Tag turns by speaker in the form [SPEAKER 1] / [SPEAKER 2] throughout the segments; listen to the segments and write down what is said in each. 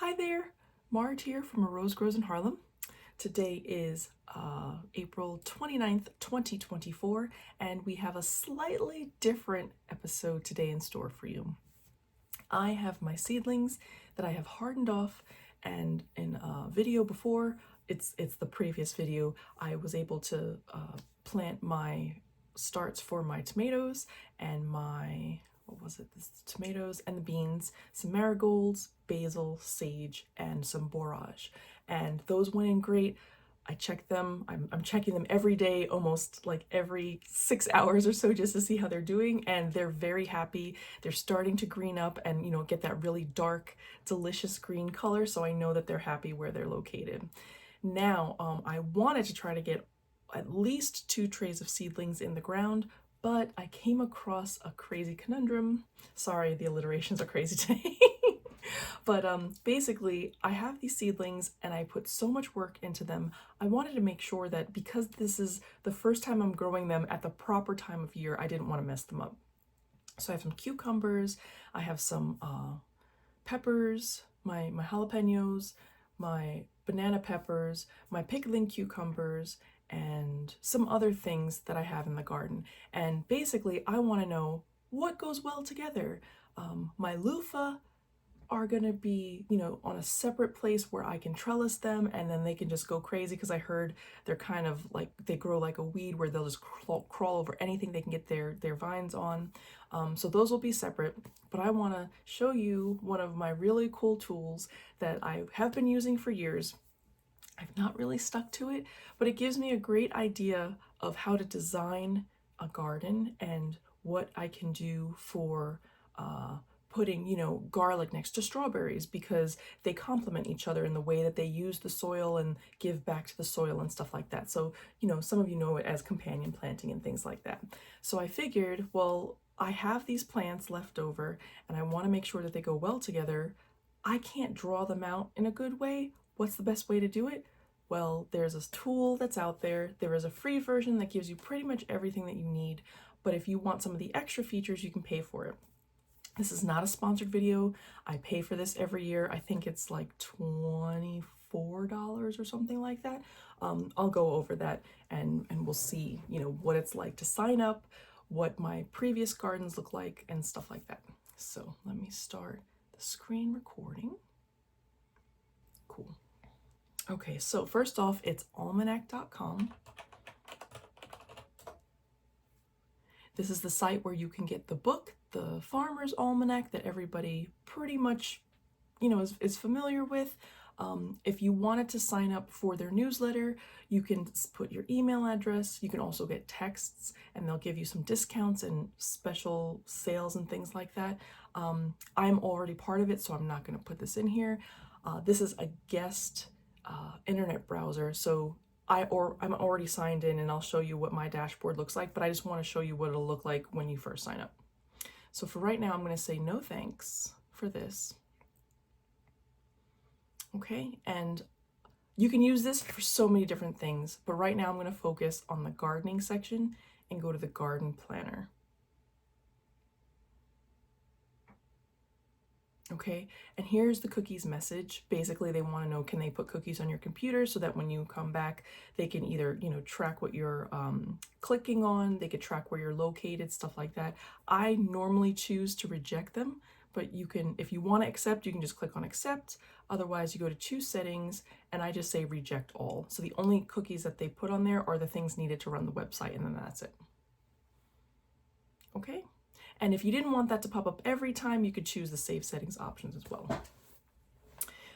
[SPEAKER 1] Hi there, Marge here from A Rose Grows in Harlem. Today is April 29th, 2024, and we have a slightly different episode today in store for you. I have my seedlings that I have hardened off, and in a video before, it's the previous video, I was able to plant my starts for my tomatoes and my what was it? This tomatoes and the beans, some marigolds, basil, sage, and some borage. And those went in great. I check them. I'm checking them every day, almost like every 6 hours or so, just to see how they're doing. And they're very happy. They're starting to green up and, get that really dark, delicious green color. So I know that they're happy where they're located. Now, I wanted to try to get at least 2 trays of seedlings in the ground, but I came across a crazy conundrum. Sorry, the alliterations are crazy today. But basically, I have these seedlings and I put so much work into them. I wanted to make sure that because this is the first time I'm growing them at the proper time of year, I didn't want to mess them up. So I have some cucumbers, I have some peppers, my jalapenos, my banana peppers, my pickling cucumbers, and some other things that I have in the garden. And basically, I want to know what goes well together. My loofah are gonna be, on a separate place where I can trellis them and then they can just go crazy because I heard they're kind of like, they grow like a weed where they'll just crawl over anything they can get their vines on. So those will be separate, but I wanna show you one of my really cool tools that I have been using for years. I've not really stuck to it, but it gives me a great idea of how to design a garden and what I can do for putting, garlic next to strawberries because they complement each other in the way that they use the soil and give back to the soil and stuff like that. So, some of you know it as companion planting and things like that. So I figured, well, I have these plants left over and I want to make sure that they go well together. I can't draw them out in a good way. What's the best way to do it? Well, there's a tool that's out there. There is a free version that gives you pretty much everything that you need. But if you want some of the extra features, you can pay for it. This is not a sponsored video. I pay for this every year. I think it's like $24 or something like that. I'll go over that and we'll see, what it's like to sign up, what my previous gardens look like, and stuff like that. So let me start the screen recording. Cool. Okay, so first off, it's almanac.com. This is the site where you can get the book, the Farmer's Almanac, that everybody pretty much, is familiar with. If you wanted to sign up for their newsletter, you can put your email address. You can also get texts, and they'll give you some discounts and special sales and things like that. I'm already part of it, so I'm not going to put this in here. This is a guest internet browser, so I'm already signed in, and I'll show you what my dashboard looks like, but I just want to show you what it'll look like when you first sign up. So for right now, I'm going to say no thanks for this. Okay, and you can use this for so many different things, but right now I'm going to focus on the gardening section and go to the garden planner. Okay, and here's the cookies message. Basically, they want to know, can they put cookies on your computer so that when you come back, they can either, track what you're clicking on, they could track where you're located, stuff like that. I normally choose to reject them, but you can, if you want to accept, you can just click on accept. Otherwise, you go to choose settings, and I just say reject all. So the only cookies that they put on there are the things needed to run the website, and then that's it. Okay. And if you didn't want that to pop up every time, you could choose the save settings options as well.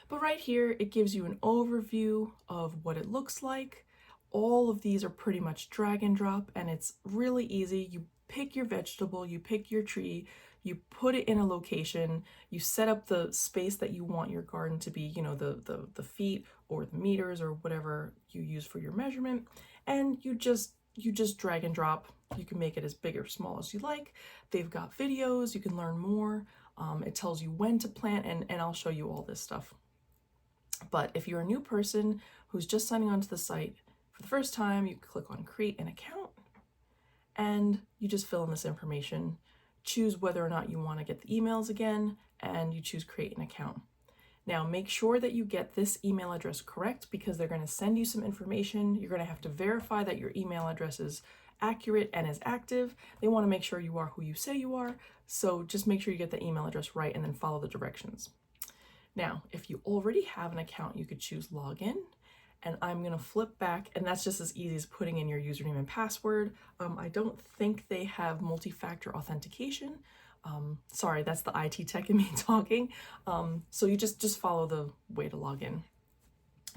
[SPEAKER 1] But right here, it gives you an overview of what it looks like. All of these are pretty much drag and drop, and it's really easy. You pick your vegetable, you pick your tree, you put it in a location, you set up the space that you want your garden to be, the feet or the meters or whatever you use for your measurement, and you just drag and drop. You can make it as big or small as you like. They've got videos, you can learn more. It tells you when to plant, and I'll show you all this stuff. But if you're a new person who's just signing on to the site for the first time, you click on create an account and you just fill in this information, choose whether or not you want to get the emails again, and you choose create an account. Now, make sure that you get this email address correct because they're going to send you some information. You're going to have to verify that your email address is accurate and is active. They want to make sure you are who you say you are. So just make sure you get the email address right and then follow the directions. Now, if you already have an account, you could choose login. And I'm going to flip back, and that's just as easy as putting in your username and password. I don't think they have multi-factor authentication. Sorry, that's the IT tech in me talking. So you just follow the way to log in.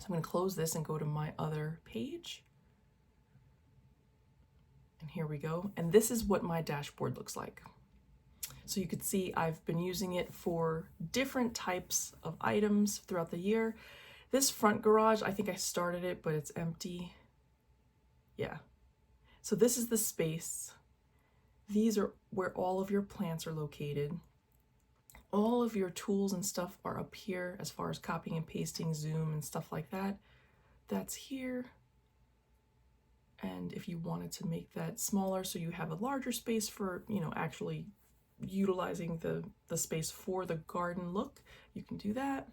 [SPEAKER 1] So I'm going to close this and go to my other page. And here we go. And this is what my dashboard looks like. So you could see I've been using it for different types of items throughout the year. This front garage, I think I started it, but it's empty. Yeah. So this is the space. These are where all of your plants are located. All of your tools and stuff are up here as far as copying and pasting, zoom and stuff like that. That's here. And if you wanted to make that smaller so you have a larger space for, actually utilizing the space for the garden look, you can do that.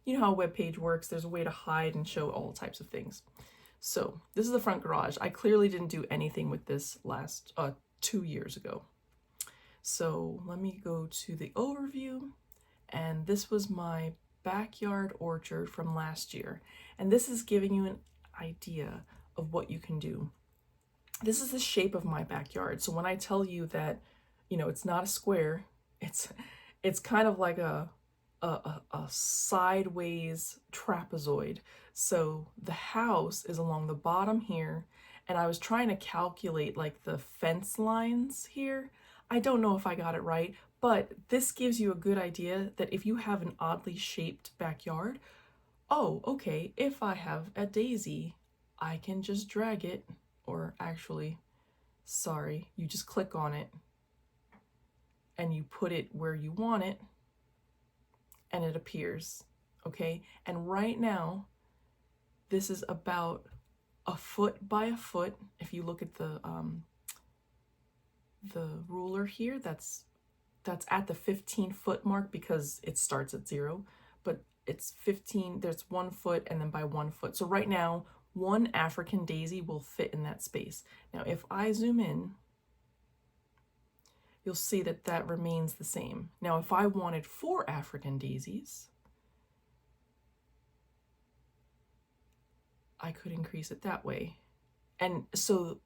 [SPEAKER 1] You know how a web page works. There's a way to hide and show all types of things. So this is the front garage. I clearly didn't do anything with this last 2 years ago. So let me go to the overview. And this was my backyard orchard from last year. And this is giving you an idea of what you can do. This is the shape of my backyard. So when I tell you that, it's not a square, it's kind of like a sideways trapezoid. So the house is along the bottom here, and I was trying to calculate like the fence lines here. I don't know if I got it right, but this gives you a good idea that if you have an oddly shaped backyard, oh, okay, if I have a daisy, I can just drag it, or actually, sorry, you just click on it and you put it where you want it, and it appears, okay? And right now, this is about a foot by a foot. If you look at the ruler here, that's at the 15-foot mark because it starts at 0, but it's 15, there's 1 foot and then by 1 foot. So right now, 1 African daisy will fit in that space. Now, if I zoom in, you'll see that that remains the same. Now, if I wanted 4 African daisies, I could increase it that way. And so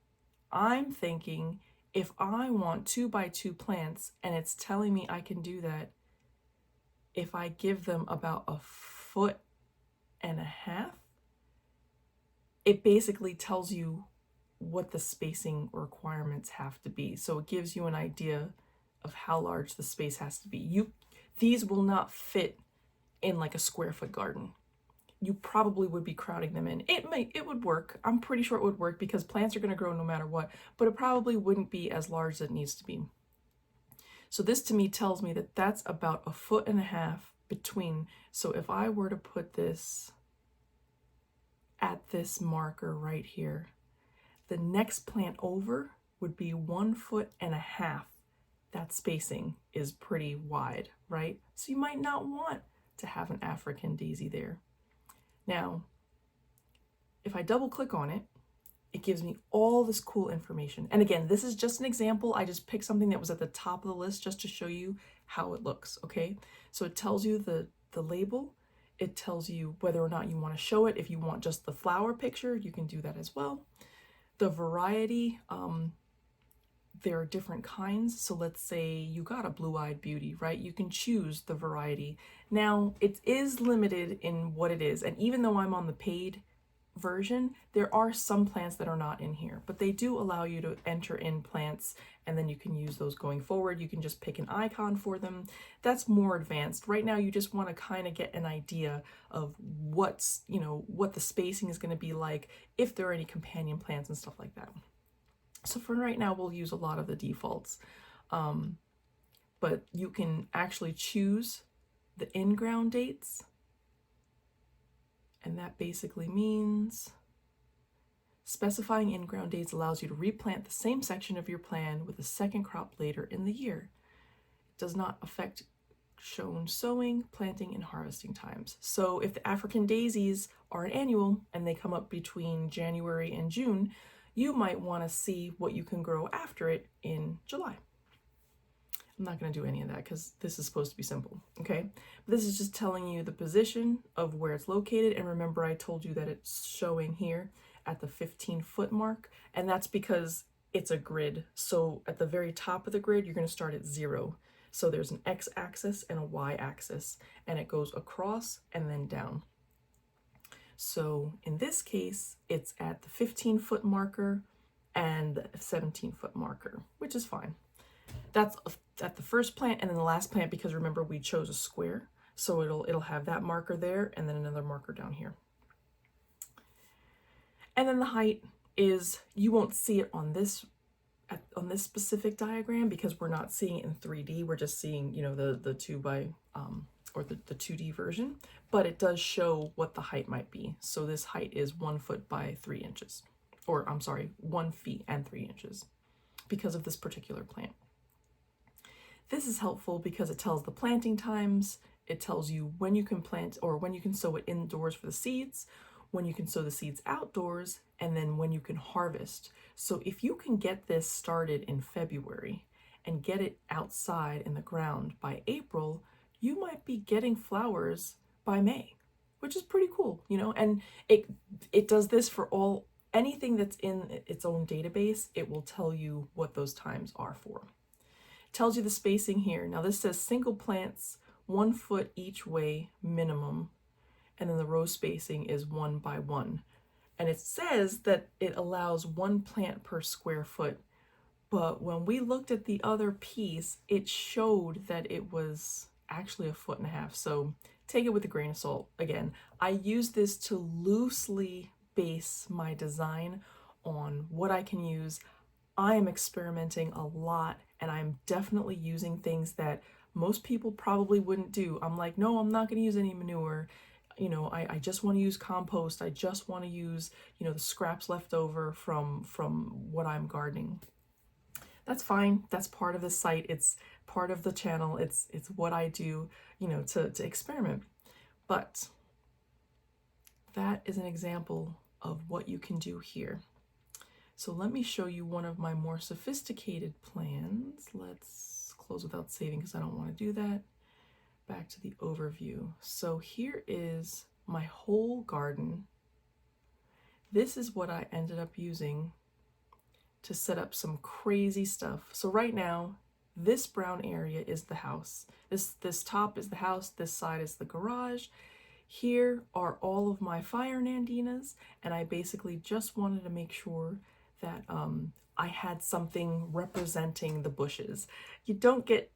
[SPEAKER 1] I'm thinking if I want 2 by 2 plants and it's telling me I can do that, if I give them about 1.5 foot, it basically tells you what the spacing requirements have to be. So it gives you an idea of how large the space has to be. These will not fit in like a square foot garden. You probably would be crowding them in. It would work. I'm pretty sure it would work because plants are going to grow no matter what, but it probably wouldn't be as large as it needs to be. So this to me tells me that that's about 1.5 foot between. So if I were to put this at this marker right here, the next plant over would be 1.5 foot. That spacing is pretty wide, right? So you might not want to have an African daisy there. Now, if I double click on it, it gives me all this cool information. And again, this is just an example. I just picked something that was at the top of the list just to show you how it looks, okay? So it tells you the label. It tells you whether or not you want to show it. If you want just the flower picture, you can do that as well. The variety, there are different kinds. So let's say you got a blue-eyed beauty, right? You can choose the variety. Now, it is limited in what it is. And even though I'm on the paid version, there are some plants that are not in here, but they do allow you to enter in plants and then you can use those going forward. You can just pick an icon for them. That's more advanced. Right now, you just want to kind of get an idea of what's, what the spacing is going to be like, if there are any companion plants and stuff like that. So for right now, we'll use a lot of the defaults, but you can actually choose the in-ground dates. And that basically means specifying in-ground dates allows you to replant the same section of your plan with a second crop later in the year. It does not affect shown sowing, planting, and harvesting times. So if the African daisies are an annual and they come up between January and June, you might want to see what you can grow after it in July. I'm not going to do any of that because this is supposed to be simple, okay? This is just telling you the position of where it's located. And remember, I told you that it's showing here at the 15-foot mark, and that's because it's a grid. So at the very top of the grid, you're going to start at 0. So there's an x-axis and a y-axis, and it goes across and then down. So in this case, it's at the 15-foot marker and the 17-foot marker, which is fine. That's at the first plant and then the last plant, because remember we chose a square, so it'll have that marker there and then another marker down here. And then the height is, you won't see it on this specific diagram because we're not seeing it in 3D. We're just seeing, you know, the 2 by or the 2D version, but it does show what the height might be. So this height is 1 foot by 3 inches, or I'm sorry, 1 feet and 3 inches because of this particular plant. This is helpful because it tells the planting times, it tells you when you can plant or when you can sow it indoors for the seeds, when you can sow the seeds outdoors, and then when you can harvest. So if you can get this started in February and get it outside in the ground by April, you might be getting flowers by May, which is pretty cool, you know, and it does this for anything that's in its own database. It will tell you what those times are for. Tells you the spacing here. Now this says single plants 1 foot each way minimum, and then the row spacing is 1 by 1. And it says that it allows 1 plant per square foot, but when we looked at the other piece, it showed that it was actually 1.5 feet. So take it with a grain of salt. Again, I use this to loosely base my design on what I can use. I am experimenting a lot, and I'm definitely using things that most people probably wouldn't do. I'm like, no, I'm not going to use any manure. You know, I just want to use compost. I just want to use, you know, the scraps left over from what I'm gardening. That's fine. That's part of the site. It's part of the channel. It's what I do, you know, to experiment. But that is an example of what you can do here. So let me show you one of my more sophisticated plans. Let's close without saving because I don't want to do that. Back to the overview. So here is my whole garden. This is what I ended up using to set up some crazy stuff. So right now, this brown area is the house. This top is the house, this side is the garage. Here are all of my fire nandinas, and I basically just wanted to make sure that I had something representing the bushes. You don't get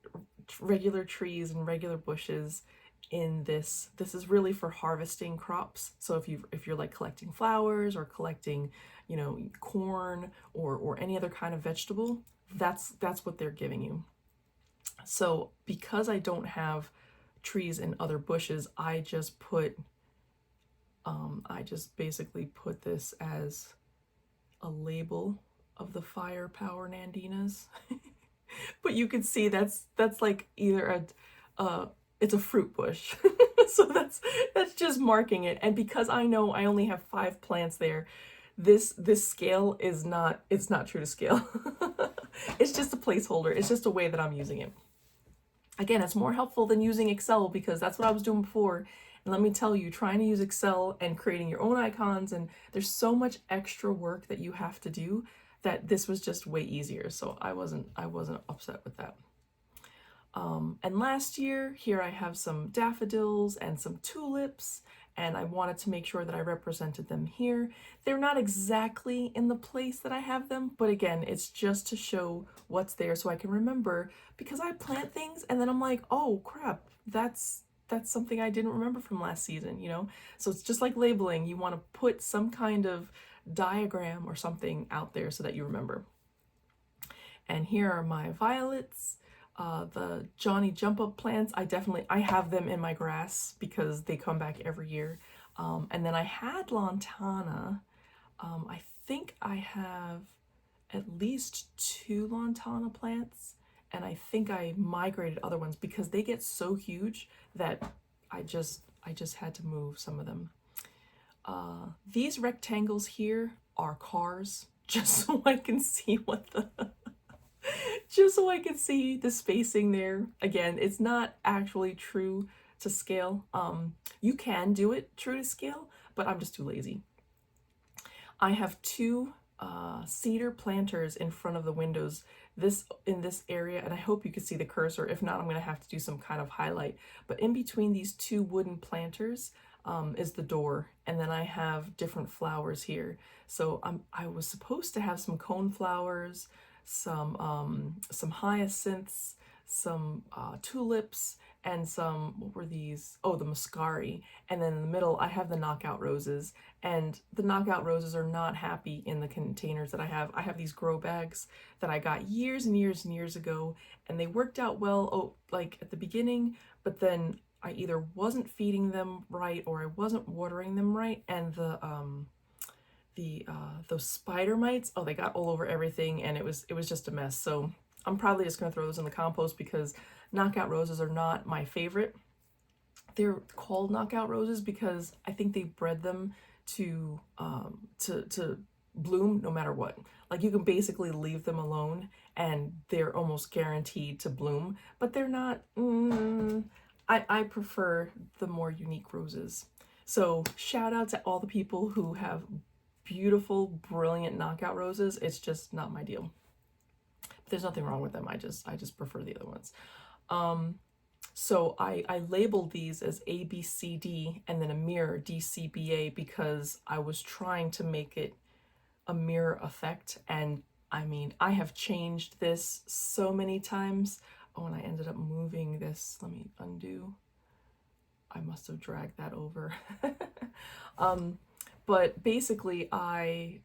[SPEAKER 1] regular trees and regular bushes in this. This is really for harvesting crops. So if you're like collecting flowers or collecting, you know, corn or any other kind of vegetable, that's what they're giving you. So because I don't have trees and other bushes, I just basically put this as a label of the fire power nandinas. But you can see that's like either it's a fruit bush. So that's just marking it. And because I know I only have 5 plants there, this scale is not, it's not true to scale. It's just a placeholder. It's just a way that I'm using it. Again, it's more helpful than using Excel because that's what I was doing before. And let me tell you, trying to use Excel and creating your own icons, and there's so much extra work that you have to do that this was just way easier. So I wasn't upset with that. And last year, here I have some daffodils and some tulips, and I wanted to make sure that I represented them here. They're not exactly in the place that I have them, but again, it's just to show what's there so I can remember, because I plant things and then I'm like, oh crap, that's something I didn't remember from last season, you know? So it's just like labeling. You want to put some kind of diagram or something out there so that you remember. And here are my violets. The Johnny Jump Up plants, I have them in my grass because they come back every year. And then I had lantana. I think I have at least 2 lantana plants, and I think I migrated other ones because they get so huge that I just had to move some of them. These rectangles here are cars, just so I can see what the just so I can see the spacing there. Again, it's not actually true to scale. You can do it true to scale, but I'm just too lazy. I have two cedar planters in front of the windows in this area, and I hope you can see the cursor. If not, I'm going to have to do some kind of highlight. But in between these two wooden planters is the door, and then I have different flowers here. So I was supposed to have some cone flowers, some hyacinths, some tulips, and some, what were these? Oh, the muscari. And then in the middle, I have the knockout roses. And the knockout roses are not happy in the containers that I have. I have these grow bags that I got years and years and years ago, and they worked out well, oh, like at the beginning, but then I either wasn't feeding them right or I wasn't watering them right, and those spider mites, oh, they got all over everything, and it was just a mess. So I'm probably just gonna throw those in the compost because knockout roses are not my favorite. They're called knockout roses because I think they bred them to bloom no matter what. Like, you can basically leave them alone and they're almost guaranteed to bloom, but they're not. I prefer the more unique roses. So shout out to all the people who have beautiful, brilliant knockout roses. It's just not my deal. But there's nothing wrong with them. I just prefer the other ones. So I labeled these as A, B, C, D, and then a mirror, D, C, B, A, because I was trying to make it a mirror effect. And I mean, I have changed this so many times. Oh, and I ended up moving this. Let me undo. I must have dragged that over. But basically, I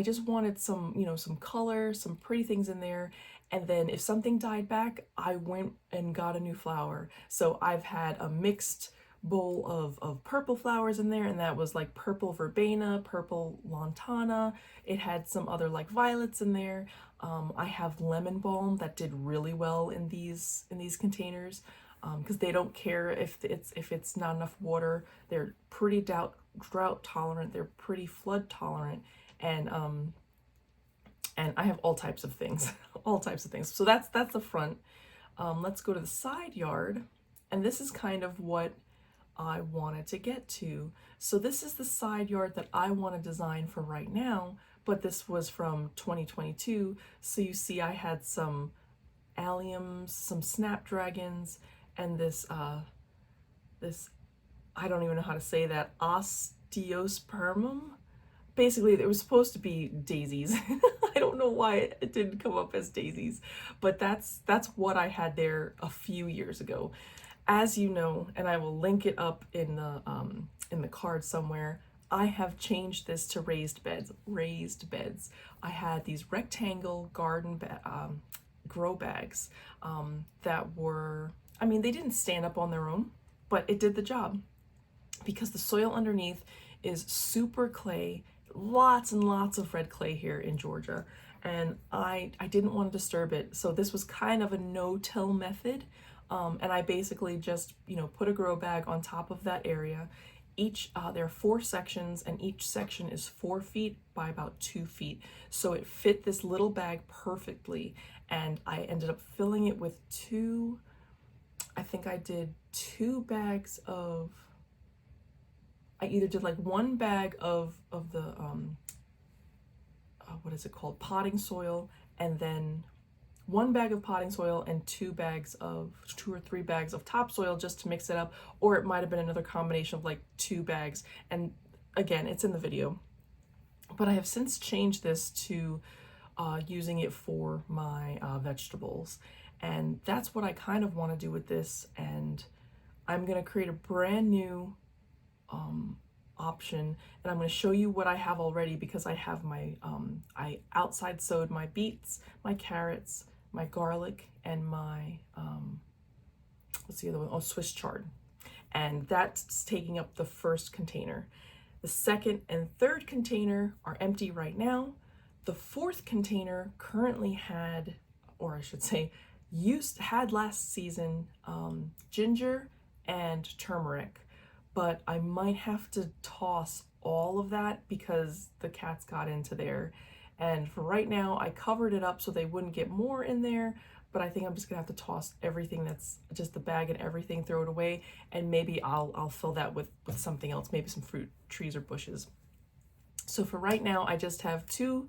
[SPEAKER 1] just wanted some, some color, some pretty things in there. And then if something died back, I went and got a new flower. So I've had a mixed bowl of purple flowers in there, and that was like purple verbena, purple lantana. It had some other like violets in there. I have lemon balm that did really well in these containers, because they don't care if it's not enough water. They're pretty drought tolerant. They're pretty flood tolerant, and I have all types of things, all types of things. So that's the front. Let's go to the side yard, and this is kind of what I wanted to get to. So this is the side yard that I want to design for right now, but this was from 2022. So you see I had some alliums, some snapdragons, and this I don't even know how to say that, osteospermum. Basically, it was supposed to be daisies. I don't know why it didn't come up as daisies, but that's what I had there a few years ago. As you know, and I will link it up in the card somewhere, I have changed this to raised beds. Raised beds. I had these rectangle garden grow bags that were, I mean, they didn't stand up on their own, but it did the job because the soil underneath is super clay, lots and lots of red clay here in Georgia, and I didn't want to disturb it. So this was kind of a no-till method, and I basically just, put a grow bag on top of that area. There are 4 sections, and each section is 4 feet by about 2 feet. So it fit this little bag perfectly, and I ended up filling it with I think I did 2 bags of, I either did like 1 bag of the, what is it called? Potting soil, and then 1 bag of potting soil and 2 or 3 bags of topsoil just to mix it up. Or it might have been another combination of like 2 bags. And again, it's in the video. But I have since changed this to using it for my vegetables. And that's what I kind of want to do with this. And I'm going to create a brand new option, and I'm going to show you what I have already, because I have my I outside sowed my beets, my carrots, my garlic, and my what's the other one? Oh, Swiss chard. And that's taking up the first container. The second and third container are empty right now. The fourth container currently had or I should say, had last season ginger and turmeric, but I might have to toss all of that because the cats got into there. And for right now, I covered it up so they wouldn't get more in there, but I think I'm just gonna have to toss everything, that's just the bag and everything, throw it away, and maybe I'll fill that with something else, maybe some fruit trees or bushes. So for right now, I just have two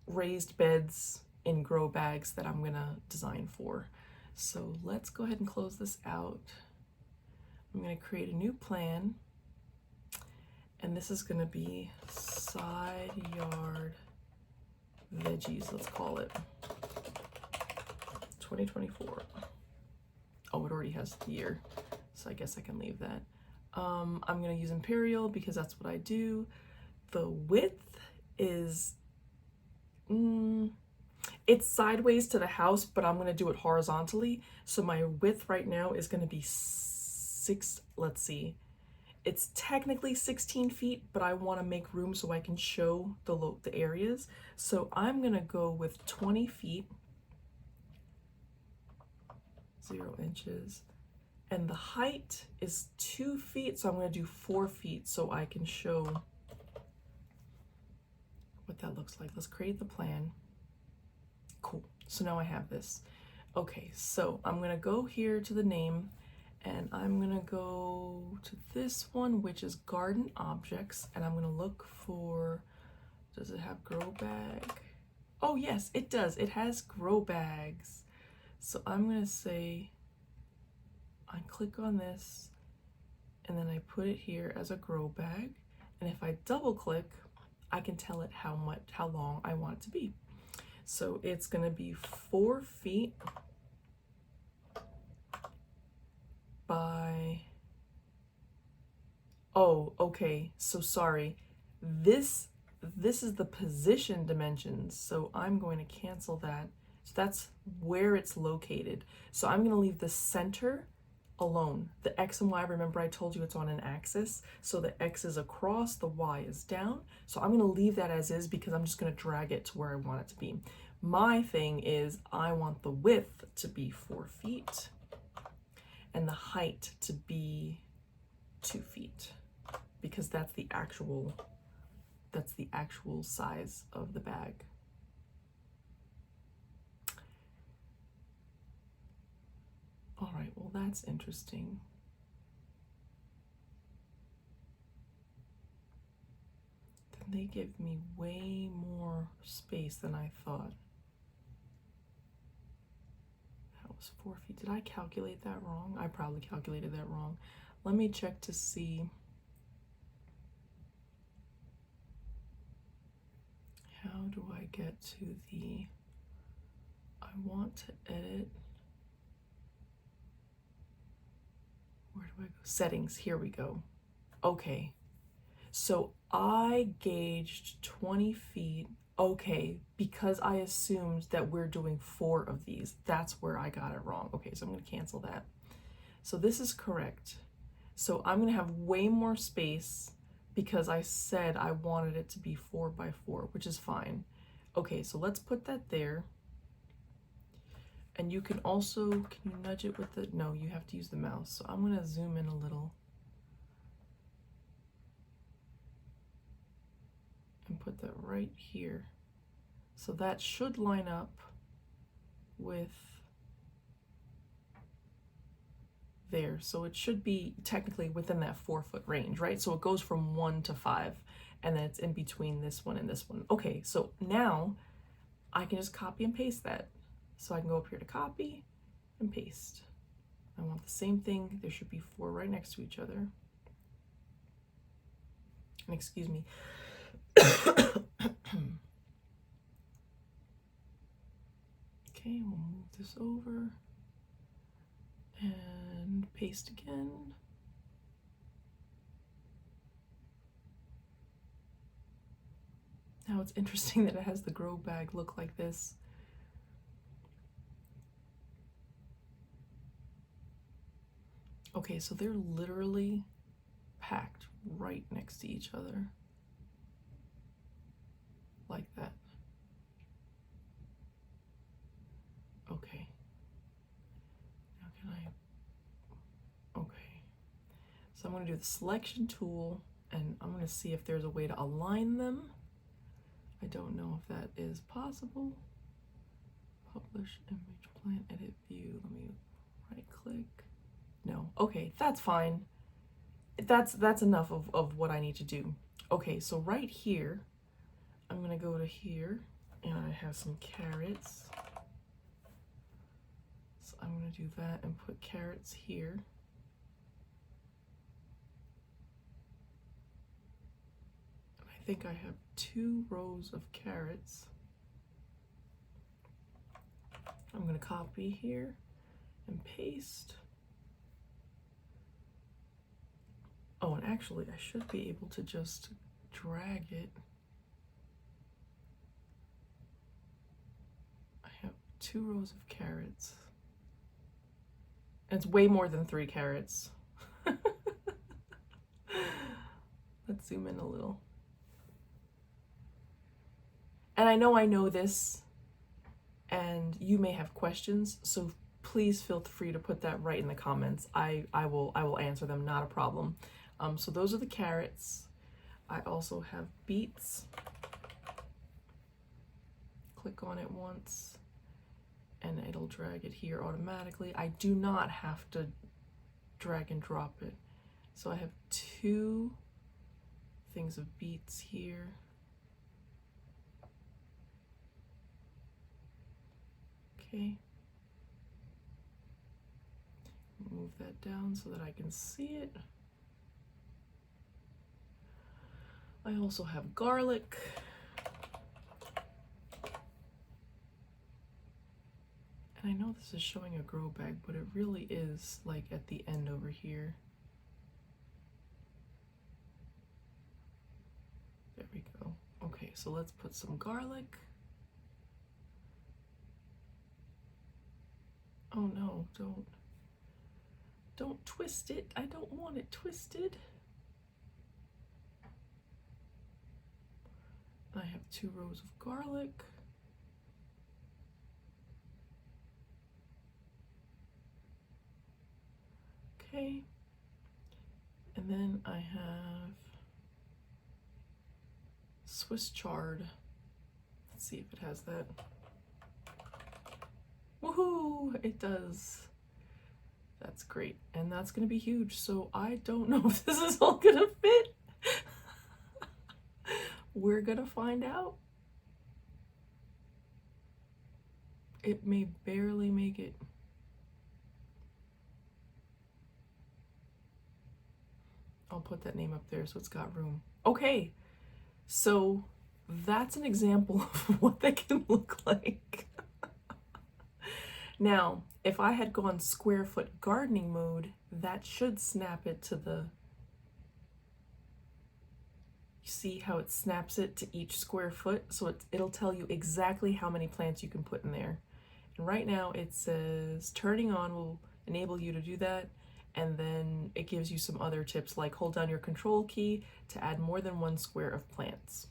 [SPEAKER 1] raised beds in grow bags that I'm gonna design for. So let's go ahead and close this out. I'm gonna create a new plan, and this is gonna be side yard veggies, let's call it 2024. Oh, it already has the year, so I guess I can leave that. I'm gonna use Imperial because that's what I do. The width is, it's sideways to the house, but I'm gonna do it horizontally. So my width right now is gonna be let's see. It's technically 16 feet, but I wanna make room so I can show the areas. So I'm gonna go with 20 feet, 0 inches. And the height is 2 feet, so I'm gonna do 4 feet so I can show what that looks like. Let's create the plan. Cool, so now I have this. Okay, so I'm gonna go here to the name, and I'm gonna go to this one, which is garden objects, and I'm gonna look for, does it have grow bag? Oh yes, it does, it has grow bags. So I'm gonna say, I click on this, and then I put it here as a grow bag, and if I double click, I can tell it how long I want it to be. So it's gonna be 4 feet by, oh, okay, so sorry. This is the position dimensions, so I'm going to cancel that. So that's where it's located. So I'm gonna leave the center alone. The X and Y, remember I told you it's on an axis. So the X is across, the Y is down. So I'm gonna leave that as is because I'm just gonna drag it to where I want it to be. My thing is I want the width to be 4 feet and the height to be 2 feet because that's the actual size of the bag. All right, well, that's interesting. Then they give me way more space than I thought. That was 4 feet. Did I calculate that wrong? I probably calculated that wrong. Let me check to see. How do I get to the, I want to edit. Where do I go? Settings, here we go. Okay, so I gauged 20 feet. Okay, because I assumed that we're doing 4 of these. That's where I got it wrong. Okay, so I'm gonna cancel that. So this is correct. So I'm gonna have way more space because I said I wanted it to be 4 by 4, which is fine. Okay, so let's put that there. And you can also, can you nudge it with the, no, you have to use the mouse. So I'm gonna zoom in a little and put that right here. So that should line up with there. So it should be technically within that 4 foot range, right? So it goes from 1 to 5, and then it's in between this one and this one. Okay, so now I can just copy and paste that. So I can go up here to copy and paste. I want the same thing. There should be 4 right next to each other. And excuse me. Okay, we'll move this over and paste again. Now it's interesting that it has the grow bag look like this. Okay, so they're literally packed right next to each other. Like that. So I'm going to do the selection tool, and I'm going to see if there's a way to align them. I don't know if that is possible. Publish image, plant, edit, view. Let me right click. No. Okay, that's fine. That's enough of what I need to do. Okay, so right here, I'm going to go to here, and I have some carrots. So I'm going to do that and put carrots here. I think I have 2 rows of carrots. I'm going to copy here and paste. Oh, and actually I should be able to just drag it. I have 2 rows of carrots. And it's way more than 3 carrots. Let's zoom in a little. And I know this, and you may have questions, so please feel free to put that right in the comments. I will answer them, not a problem. So those are the carrots. I also have beets. Click on it once, and it'll drag it here automatically. I do not have to drag and drop it. So I have 2 things of beets here. Okay. Move that down so that I can see it. I also have garlic. And I know this is showing a grow bag, but it really is like at the end over here. There we go. Okay, so let's put some garlic. Oh no, don't twist it. I don't want it twisted. I have 2 rows of garlic. Okay. And then I have Swiss chard. Let's see if it has that. Woohoo! It does. That's great. And that's going to be huge. So I don't know if this is all going to fit. We're going to find out. It may barely make it. I'll put that name up there so it's got room. Okay. So that's an example of what they can look like. Now, if I had gone square foot gardening mode, that should snap it to the, you see how it snaps it to each square foot? So it'll tell you exactly how many plants you can put in there. And right now it says turning on will enable you to do that. And then it gives you some other tips like hold down your control key to add more than 1 square of plants.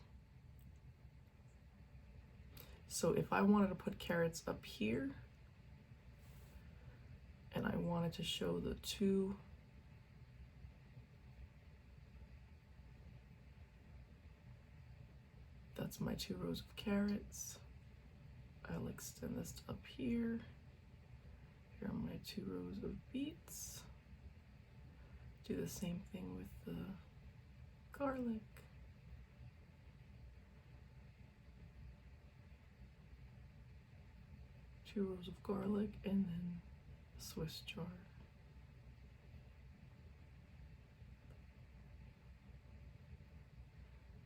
[SPEAKER 1] So if I wanted to put carrots up here, and I wanted to show the 2 that's my 2 rows of carrots. I'll extend this up here. Here are my 2 rows of beets. Do the same thing with the garlic. Two rows of garlic, and then Swiss chard.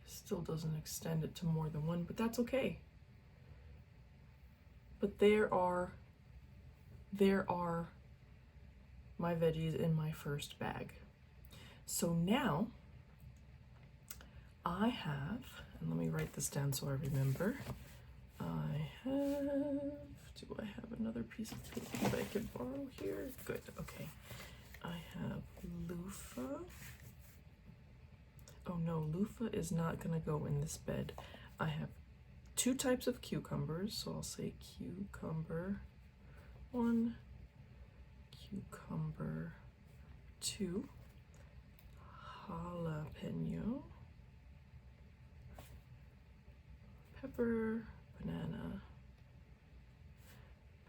[SPEAKER 1] Still doesn't extend it to more than 1, but that's okay. But there are my veggies in my first bag. So now I have, and let me write this down so I remember. Do I have another piece of paper that I can borrow here? Good, okay. I have loofah. Oh no, loofah is not gonna go in this bed. I have 2 types of cucumbers, so I'll say cucumber 1, cucumber 2. jalapeno, pepper, banana,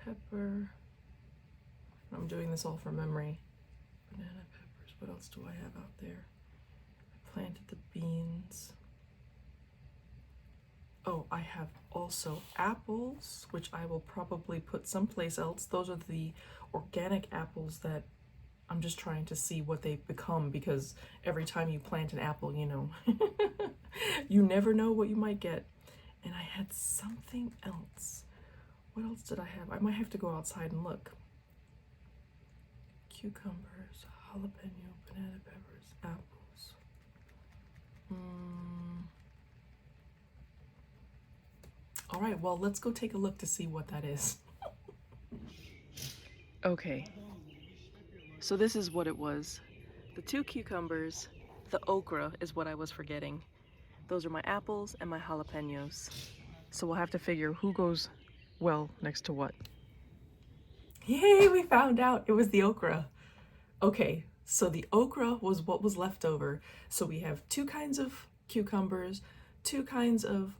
[SPEAKER 1] pepper. I'm doing this all from memory. Banana, peppers. What else do I have out there? I planted the beans. Oh, I have also apples, which I will probably put someplace else. Those are the organic apples that I'm just trying to see what they become, because every time you plant an apple, you know, you never know what you might get. And I had something else. What else did I have? I might have to go outside and look. Cucumbers, jalapeno, banana peppers, apples. All right, well, let's go take a look to see what that is. Okay, so this is what it was. The 2 cucumbers, the okra is what I was forgetting. Those are my apples and my jalapenos. So we'll have to figure who goes well next to what. Yay, we found out it was the okra. Okay, so the okra was what was left over. So we have 2 kinds of cucumbers, 2 kinds of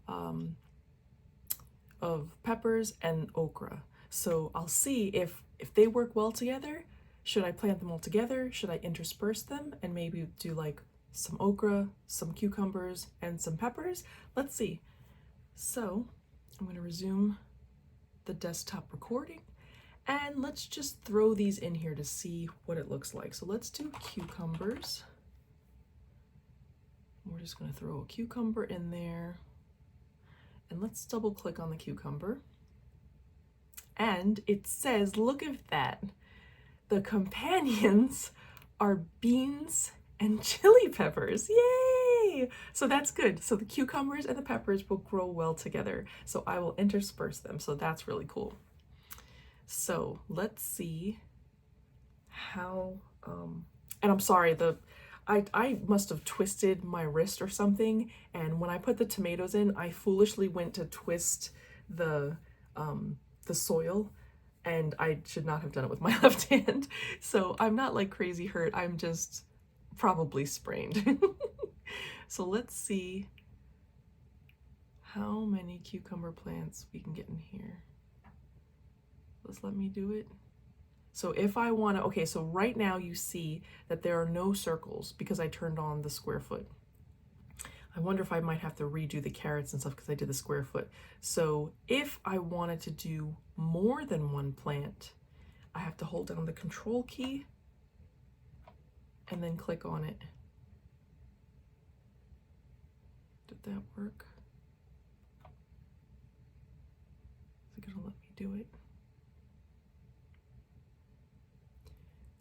[SPEAKER 1] peppers, and okra. So I'll see if they work well together. Should I plant them all together? Should I intersperse them and maybe do like some okra, some cucumbers, and some peppers? Let's see. So I'm going to resume the desktop recording, and let's just throw these in here to see what it looks like. So let's do cucumbers. We're just going to throw a cucumber in there, and let's double click on the cucumber. And it says, look at that. The companions are beans and chili peppers. Yay! So that's good. So the cucumbers and the peppers will grow well together. So I will intersperse them. So that's really cool. So let's see how, and I'm sorry, I must have twisted my wrist or something. And when I put the tomatoes in, I foolishly went to twist the soil, and I should not have done it with my left hand. So I'm not like crazy hurt. I'm just probably sprained. So let's see how many cucumber plants we can get in here. Let's let me do it. So if I want to, okay, so right now you see that there are no circles because I turned on the square foot. I wonder if I might have to redo the carrots and stuff because I did the square foot. So if I wanted to do more than 1 plant, I have to hold down the control key and then click on it. Did that work? Is it gonna let me do it?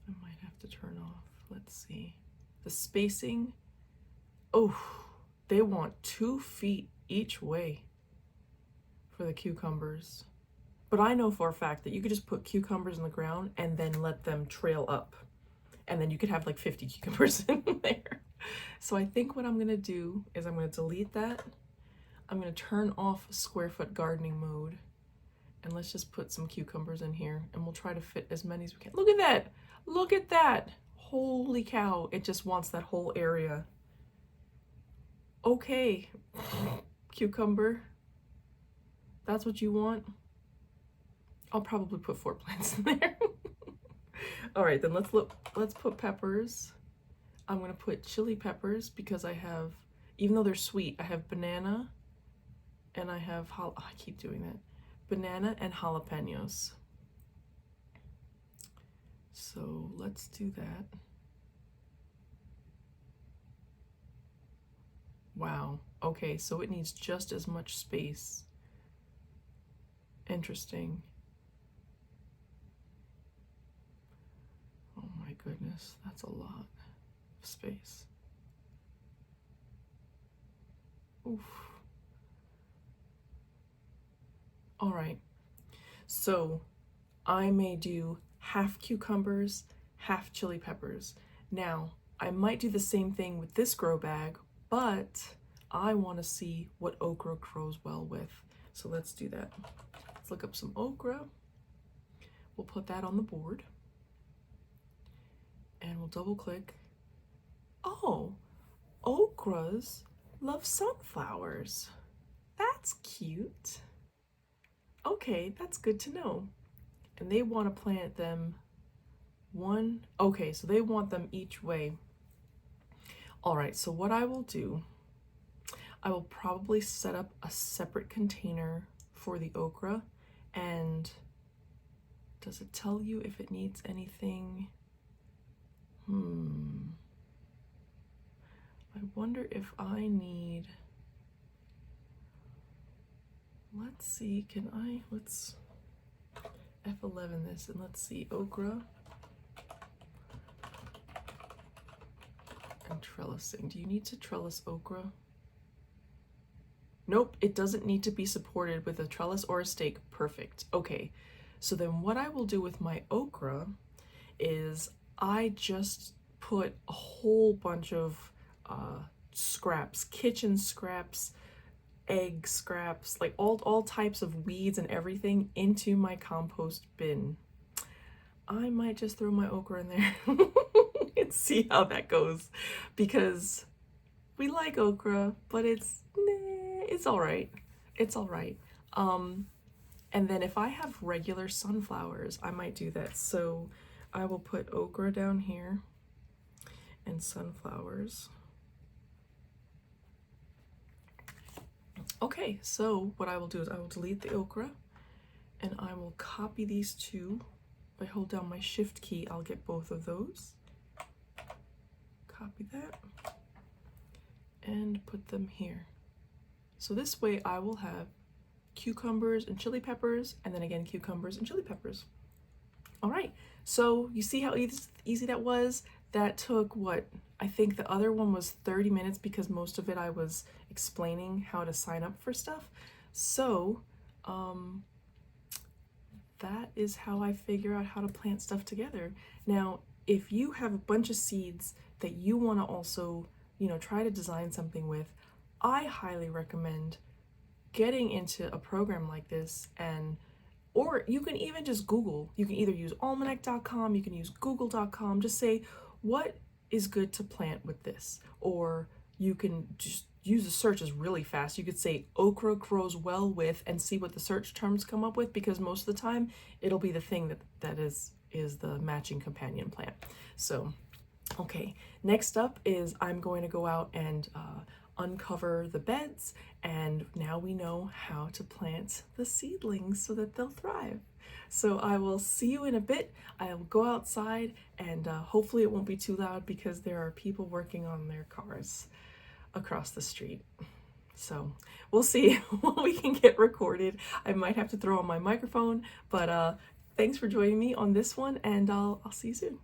[SPEAKER 1] I might have to turn off. Let's see. The spacing. Oh, they want 2 feet each way for the cucumbers. But I know for a fact that you could just put cucumbers in the ground and then let them trail up. And then you could have like 50 cucumbers in there. So I think what I'm gonna do is I'm gonna delete that. I'm gonna turn off square foot gardening mode. And let's just put some cucumbers in here, and we'll try to fit as many as we can. Look at that! Look at that! Holy cow, it just wants that whole area. Okay, cucumber, that's what you want? I'll probably put 4 plants in there. All right, then let's put peppers. I'm gonna put chili peppers because I have, even though they're sweet, I have banana and I have, I keep doing that, banana and jalapenos. So let's do that. Wow, okay, so it needs just as much space. Interesting. Oh my goodness, that's a lot of space. Oof. All right, so I may do half cucumbers, half chili peppers. Now, I might do the same thing with this grow bag, but I want to see what okra grows well with. So let's do that. Let's look up some okra. We'll put that on the board. And we'll double click. Oh, okras love sunflowers. That's cute. Okay, that's good to know. And they want to plant them one, okay, so they want them each way. All right, so what I will do, I will probably set up a separate container for the okra. And does it tell you if it needs anything? I wonder if I need, let's see, let's F11 this and let's see, okra and trellising. Do you need to trellis okra? Nope, it doesn't need to be supported with a trellis or a stake. Perfect. Okay, so then what I will do with my okra is I just put a whole bunch of scraps, kitchen scraps, egg scraps, like all types of weeds and everything into my compost bin. I might just throw my okra in there and see how that goes, because we like okra, but it's all right. It's all right. And then if I have regular sunflowers, I might do that. So I will put okra down here and sunflowers. Okay, so what I will do is I will delete the okra and I will copy these two. If I hold down my shift key, I'll get both of those. Copy that and put them here. So this way I will have cucumbers and chili peppers, and then again cucumbers and chili peppers. All right, so you see how easy that was? That took what? I think the other one was 30 minutes because most of it I was explaining how to sign up for stuff. So that is how I figure out how to plant stuff together. Now, if you have a bunch of seeds that you want to also, try to design something with, I highly recommend getting into a program like this, or you can even just Google. You can either use almanac.com, you can use google.com, just say what is good to plant with this, or you can just use the searches really fast. You could say okra grows well with, and see what the search terms come up with, because most of the time it'll be the thing that is the matching companion plant. So okay, next up is I'm going to go out and uncover the beds, and now we know how to plant the seedlings so that they'll thrive. So I will see you in a bit. I will go outside, and hopefully it won't be too loud because there are people working on their cars across the street. So we'll see what we can get recorded. I might have to throw on my microphone, but thanks for joining me on this one, and I'll see you soon.